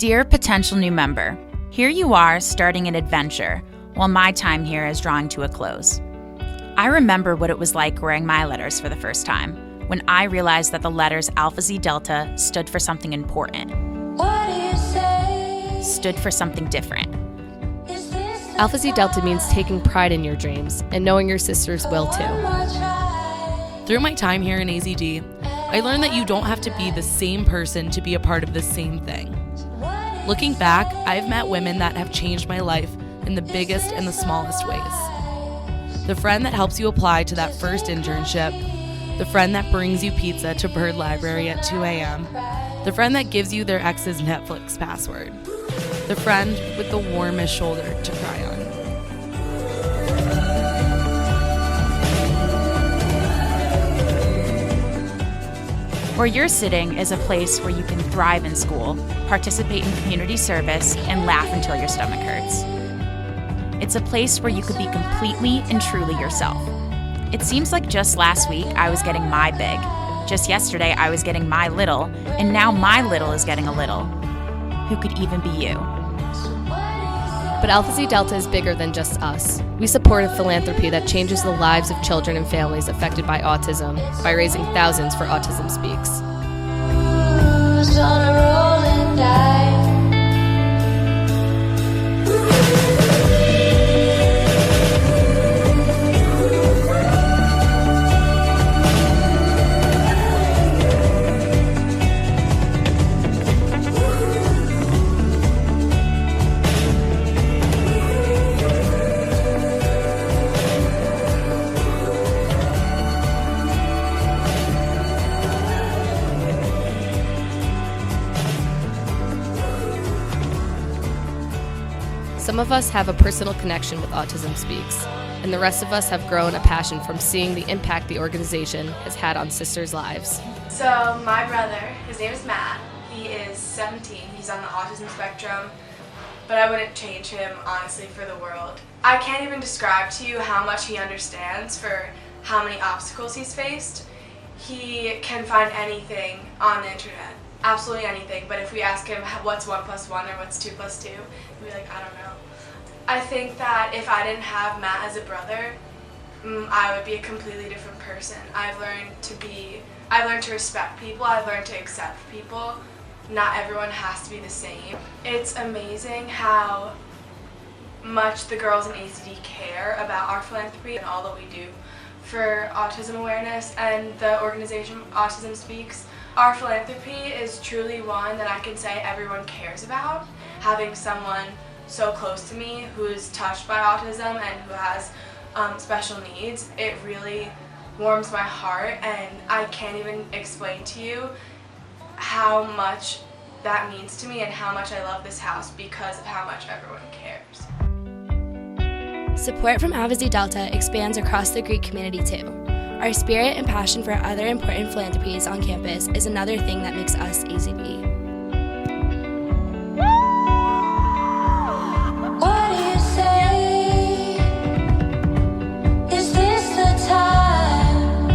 Dear potential new member, here you are starting an adventure, while my time here is drawing to a close. I remember what it was like wearing my letters for the first time, when I realized that the letters Alpha Zeta Delta stood for something important. Stood for something different. Alpha Zeta Delta means taking pride in your dreams and knowing your sisters will too. Through my time here in AZD, I learned that you don't have to be the same person to be a part of the same thing. Looking back, I've met women that have changed my life in the biggest and the smallest ways. The friend that helps you apply to that first internship, the friend that brings you pizza to Bird Library at 2 a.m., the friend that gives you their ex's Netflix password, the friend with the warmest shoulder to cry on. Where you're sitting is a place where you can thrive in school, participate in community service, and laugh until your stomach hurts. It's a place where you could be completely and truly yourself. It seems like just last week I was getting my big. Just yesterday I was getting my little, and now my little is getting a little. Who could even be you? But Alpha Zeta Delta is bigger than just us. We support a philanthropy that changes the lives of children and families affected by autism by raising thousands for Autism Speaks. Some of us have a personal connection with Autism Speaks, and the rest of us have grown a passion from seeing the impact the organization has had on sisters' lives. So my brother, his name is Matt. He is 17. He's on the autism spectrum, but I wouldn't change him, honestly, for the world. I can't even describe to you how much he understands for how many obstacles he's faced. He can find anything on the internet. Absolutely anything, but if we ask him what's 1 + 1 or what's 2 + 2, he'll be like, I don't know. I think that if I didn't have Matt as a brother, I would be a completely different person. I've learned to respect people, I've learned to accept people. Not everyone has to be the same. It's amazing how much the girls in ACD care about our philanthropy and all that we do for autism awareness and the organization Autism Speaks. Our philanthropy is truly one that I can say everyone cares about. Having someone so close to me who's touched by autism and who has special needs, it really warms my heart, and I can't even explain to you how much that means to me and how much I love this house because of how much everyone cares. Support from Alpha Zeta Delta expands across the Greek community too. Our spirit and passion for other important philanthropies on campus is another thing that makes us AZB. What do you say? Is this the time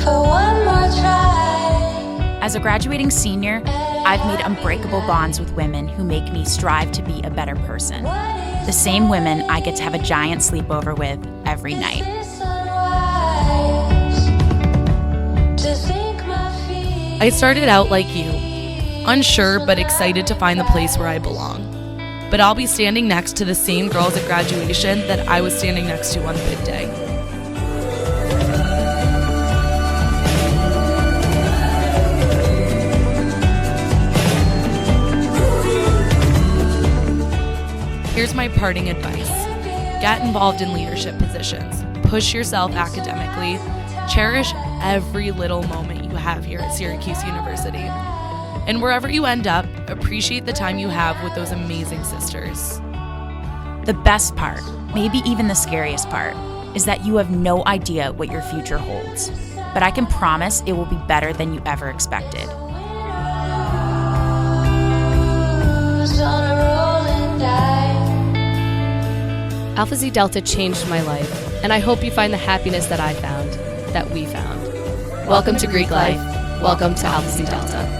for one more try? As a graduating senior, I've made unbreakable bonds with women who make me strive to be a better person. The same women I get to have a giant sleepover with every night. I started out like you, unsure but excited to find the place where I belong. But I'll be standing next to the same girls at graduation that I was standing next to on bid day. Here's my parting advice. Get involved in leadership positions. Push yourself academically. Cherish every little moment you have here at Syracuse University. And wherever you end up, appreciate the time you have with those amazing sisters. The best part, maybe even the scariest part, is that you have no idea what your future holds. But I can promise it will be better than you ever expected. Alpha Zeta Delta changed my life, and I hope you find the happiness that I found, that we found. Welcome to Greek life. Welcome to Alpha Zeta Delta.